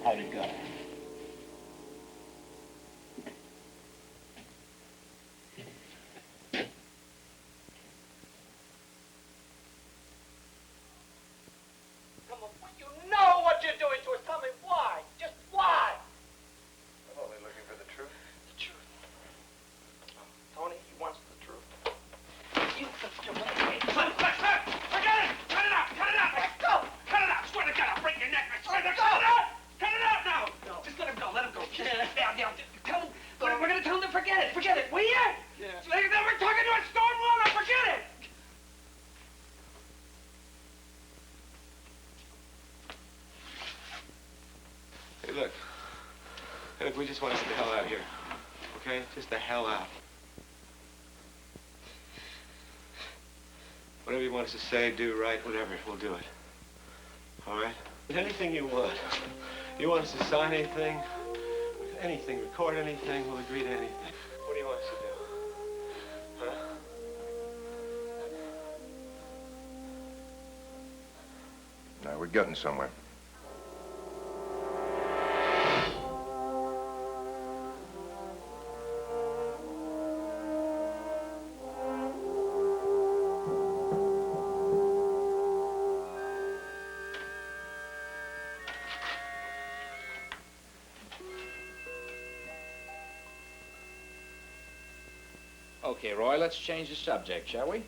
How'd it go? Come on, you know what you're doing to us. Tell me why. Just why? I'm only looking for the truth. The truth. Tony, he wants the truth. You forget it. Forget it! Cut it out! Cut it out! Let go! Cut it out! Swear to God, I'll break your neck. I swear to God! Cut it out now! No. Look, we just want to get the hell out of here. Okay? Just the hell out. Whatever you want us to say, do, write, whatever, we'll do it. All right? Anything you want. You want us to sign anything? Anything, record anything, we'll agree to anything. What do you want us to do? Huh? Now, we're getting somewhere. Okay, Roy, let's change the subject, shall we?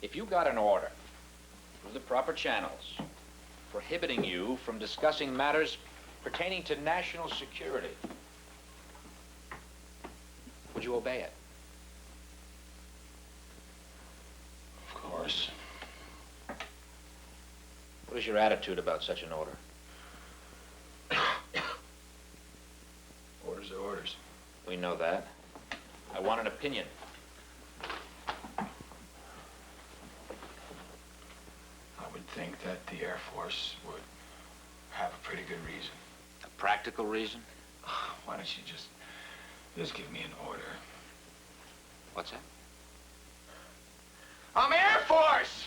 If you got an order through the proper channels prohibiting you from discussing matters pertaining to national security, would you obey it? Of course. What is your attitude about such an order? Orders are orders. We know that. I want an opinion. I would think that the Air Force would have a pretty good reason. A practical reason? Why don't you just give me an order? What's that? I'm Air Force!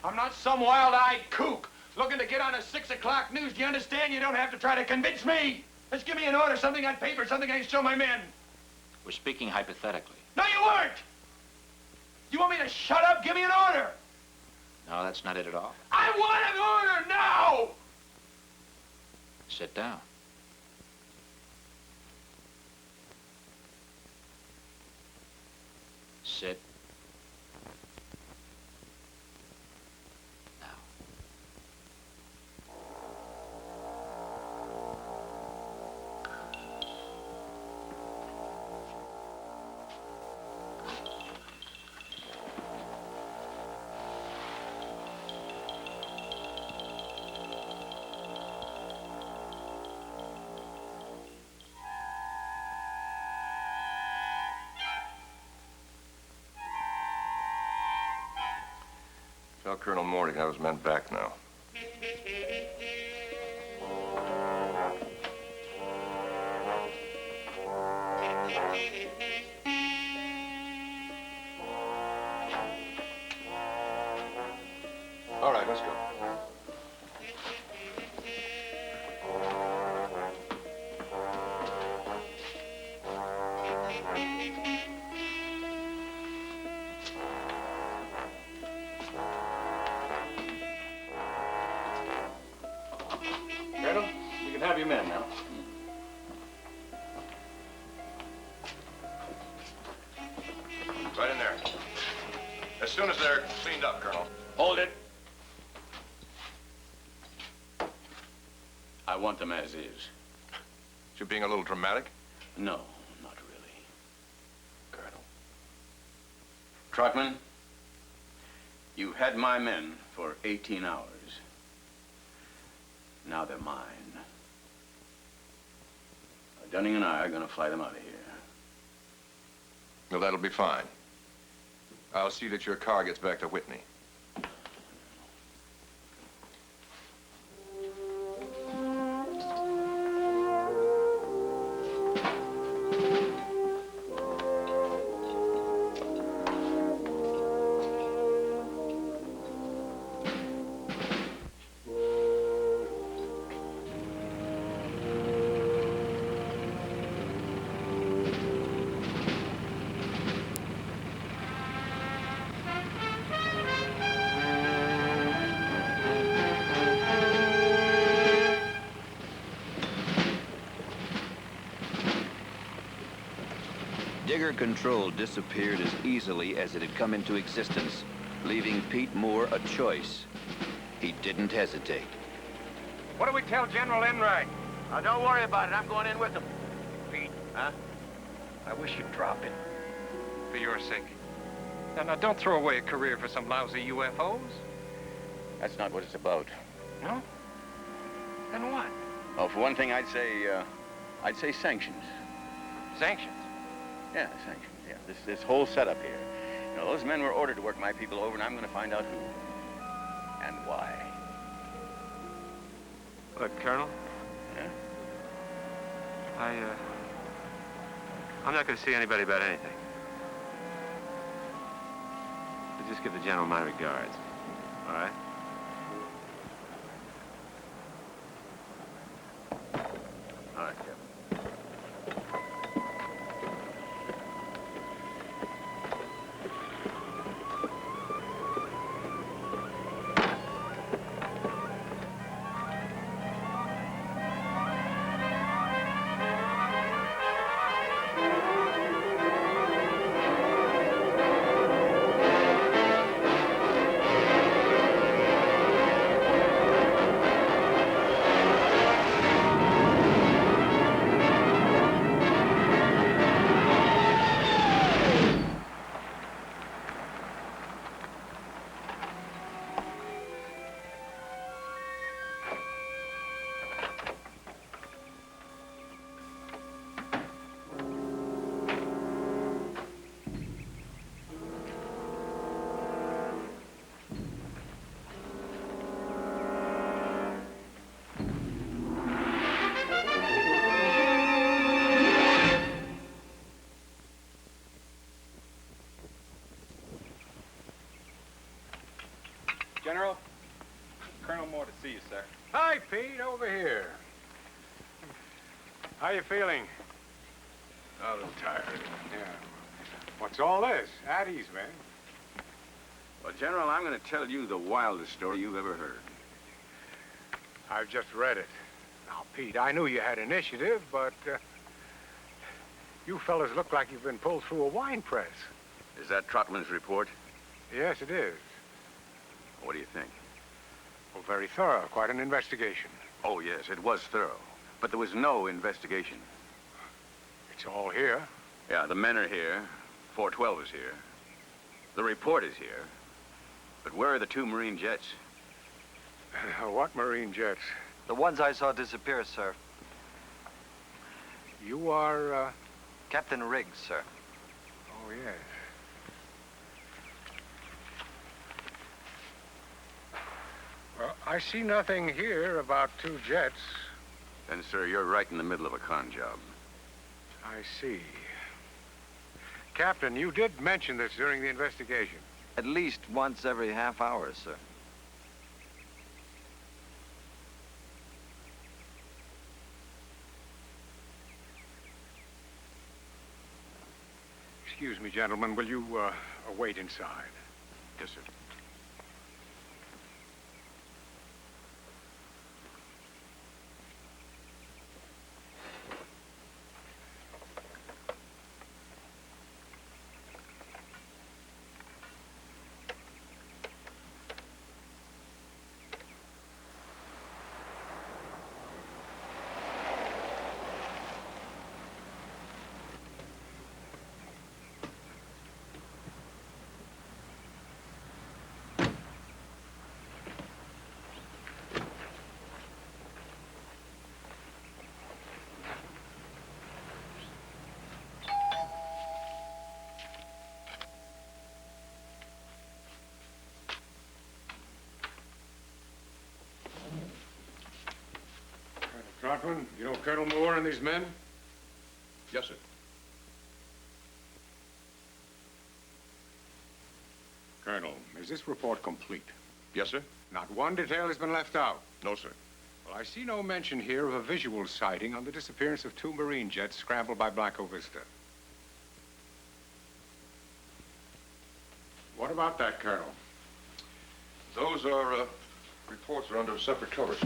I'm not some wild-eyed kook looking to get on a 6 o'clock news. Do you understand? You don't have to try to convince me. Just give me an order, something on paper, something I can show my men. We're speaking hypothetically. No, you weren't! You want me to shut up? Give me an order! No, that's not it at all. I want an order now! Sit down. Sit. Tell Colonel Morgan I was men back now. All right, let's go. Colonel, you can have your men now. Right in there. As soon as they're cleaned up, Colonel. Hold it. I want them as is. You're being a little dramatic? No, not really. Colonel. Trotman, you had my men for 18 hours. Now they're mine. Dunning and I are going to fly them out of here. Well, that'll be fine. I'll see that your car gets back to Whitney. Digger Control disappeared as easily as it had come into existence, leaving Pete Moore a choice. He didn't hesitate. What do we tell General Enright? Don't worry about it. I'm going in with him. Pete, Huh? I wish you'd drop it. For your sake. Now, don't throw away a career for some lousy UFOs. That's not what it's about. No? Then what? Well, for one thing, I'd say sanctions. Sanctions? Yeah, sanctions, yeah. This whole setup here. You know, those men were ordered to work my people over, and I'm going to find out who. And why. Look, Colonel. Yeah? I'm not going to see anybody about anything. But just give the general my regards. All right? All right, Captain. General, Colonel Moore to see you, sir. Hi, Pete, over here. How you feeling? A little tired. Yeah. What's all this? At ease, man. Well, General, I'm going to tell you the wildest story you've ever heard. I've just read it. Now, Pete, I knew you had initiative, but you fellas look like you've been pulled through a wine press. Is that Trotman's report? Yes, it is. What do you think? Well, very thorough. Quite an investigation. Oh, yes, it was thorough. But there was no investigation. It's all here. Yeah, the men are here. 412 is here. The report is here. But where are the 2 Marine jets? What Marine jets? The ones I saw disappear, sir. You are, Captain Riggs, sir. Oh, yes. Well, I see nothing here about 2 jets. Then, sir, you're right in the middle of a con job. I see. Captain, you did mention this during the investigation. At least once every half hour, sir. Excuse me, gentlemen. Will you wait inside? Yes, sir. Trotman, you know Colonel Moore and these men? Yes, sir. Colonel, is this report complete? Yes, sir. Not one detail has been left out? No, sir. Well, I see no mention here of a visual sighting on the disappearance of 2 Marine jets scrambled by Blanco Vista. What about that, Colonel? Those are, reports are under separate covers.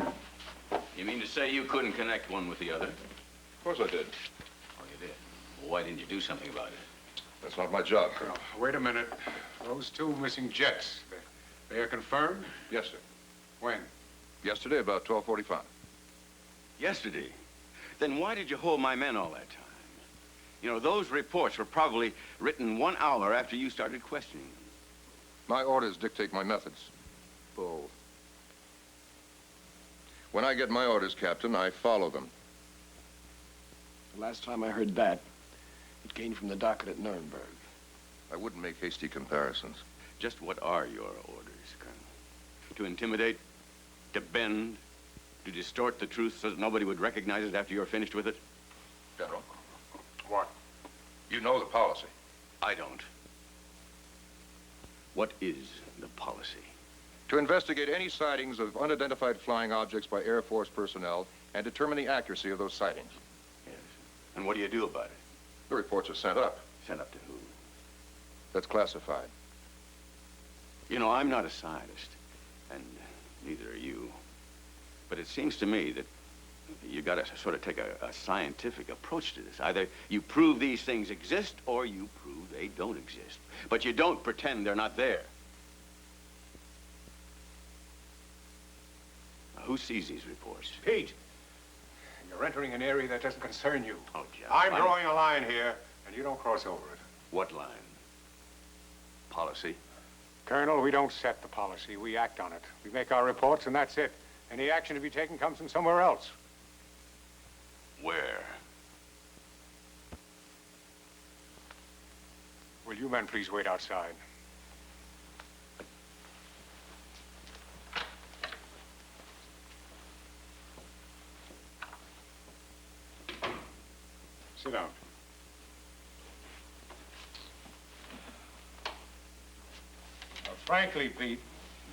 You mean to say you couldn't connect one with the other? Of course I did. Oh, you did? Well, why didn't you do something about it? That's not my job, Colonel. Wait a minute. Those 2 missing jets, they are confirmed? Yes, sir. When? Yesterday, about 12:45. Yesterday? Then why did you hold my men all that time? You know, those reports were probably written 1 hour after you started questioning them. My orders dictate my methods. Bull. When I get my orders, Captain, I follow them. The last time I heard that, it came from the docket at Nuremberg. I wouldn't make hasty comparisons. Just what are your orders, Colonel? To intimidate? To bend? To distort the truth so that nobody would recognize it after you're finished with it? General. What? You know the policy. I don't. What is the policy? To investigate any sightings of unidentified flying objects by Air Force personnel and determine the accuracy of those sightings. Yes. And what do you do about it? The reports are sent up. Sent up to who? That's classified. You know, I'm not a scientist, and neither are you. But it seems to me that you got to sort of take a scientific approach to this. Either you prove these things exist, or you prove they don't exist. But you don't pretend they're not there. Now, who sees these reports? Pete, you're entering an area that doesn't concern you. Oh, Jeff. I'm drawing a line here, and you don't cross over it. What line? Policy? Colonel, we don't set the policy. We act on it. We make our reports, and that's it. Any action to be taken comes from somewhere else. Where? Will you men please wait outside? Sit down. Now, frankly, Pete,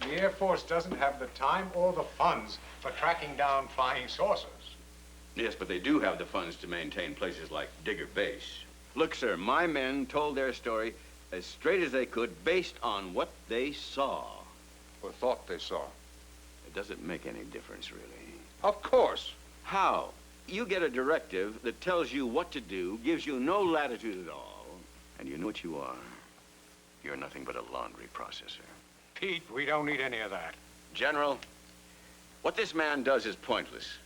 the Air Force doesn't have the time or the funds for tracking down flying saucers. Yes, but they do have the funds to maintain places like Digger Base. Look, sir, my men told their story as straight as they could based on what they saw. Or thought they saw. It doesn't make any difference, really. Of course. How? You get a directive that tells you what to do, gives you no latitude at all, and you know what you are. You're nothing but a laundry processor. Pete, we don't need any of that. General, what this man does is pointless.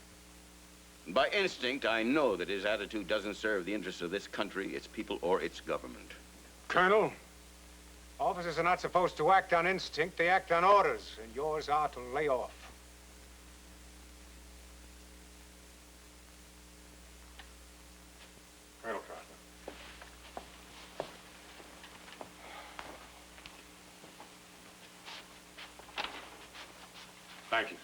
By instinct, I know that his attitude doesn't serve the interests of this country, its people, or its government. Colonel, officers are not supposed to act on instinct. They act on orders, and yours are to lay off. Colonel Carter. Thank you.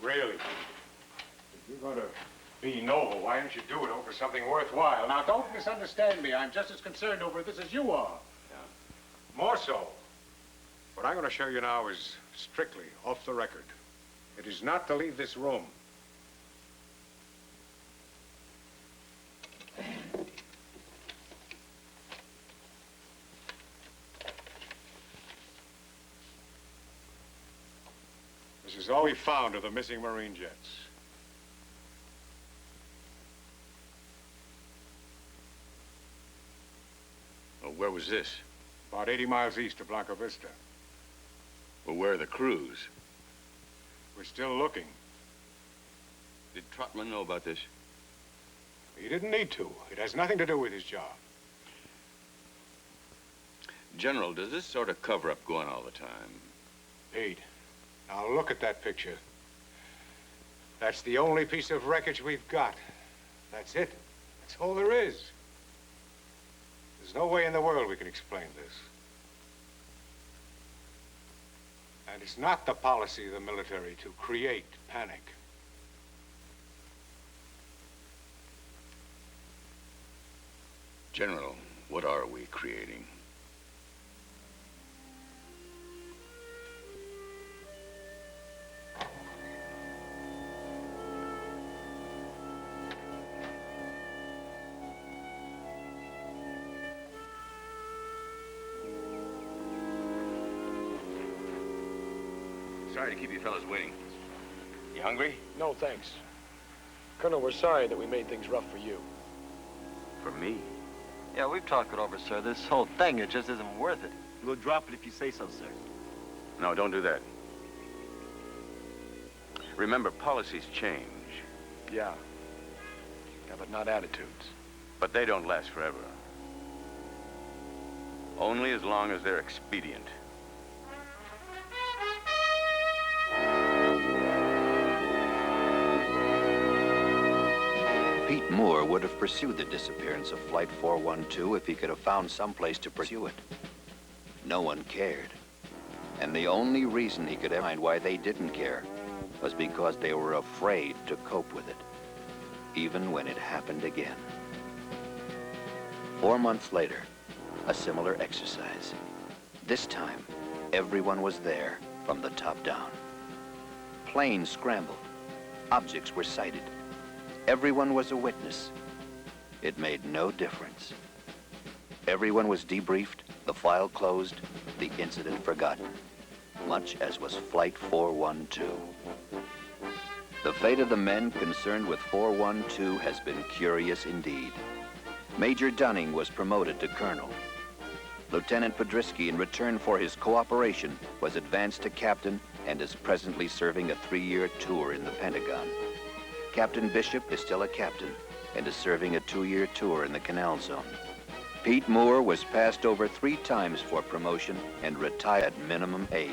Really? If you're going to be noble, why don't you do it over something worthwhile? Now, don't misunderstand me. I'm just as concerned over this as you are. Yeah. More so. What I'm going to show you now is strictly off the record. It is not to leave this room. This is all we found of the missing Marine jets. Well, where was this? About 80 miles east of Blanco Vista. Well, where are the crews? We're still looking. Did Trotman know about this? He didn't need to. It has nothing to do with his job. General, does this sort of cover-up go on all the time? Pete, now look at that picture. That's the only piece of wreckage we've got. That's it. That's all there is. There's no way in the world we can explain this. And it's not the policy of the military to create panic. General, what are we creating? Sorry to keep you fellas waiting. You hungry? No, thanks. Colonel, we're sorry that we made things rough for you. For me? Yeah, we've talked it over, sir. This whole thing, it just isn't worth it. We'll drop it if you say so, sir. No, don't do that. Remember, policies change. Yeah. Yeah, but not attitudes. But they don't last forever. Only as long as they're expedient. Pete Moore would have pursued the disappearance of Flight 412 if he could have found some place to pursue it. No one cared. And the only reason he could find why they didn't care was because they were afraid to cope with it, even when it happened again. 4 months later, a similar exercise. This time, everyone was there from the top down. Planes scrambled. Objects were sighted. Everyone was a witness. It made no difference. Everyone was debriefed, the file closed, the incident forgotten, much as was Flight 412. The fate of the men concerned with 412 has been curious indeed. Major Dunning was promoted to colonel. Lieutenant Podrisky, in return for his cooperation, was advanced to captain and is presently serving a 3-year tour in the Pentagon. Captain Bishop is still a captain and is serving a 2-year tour in the Canal Zone. Pete Moore was passed over 3 times for promotion and retired at minimum age.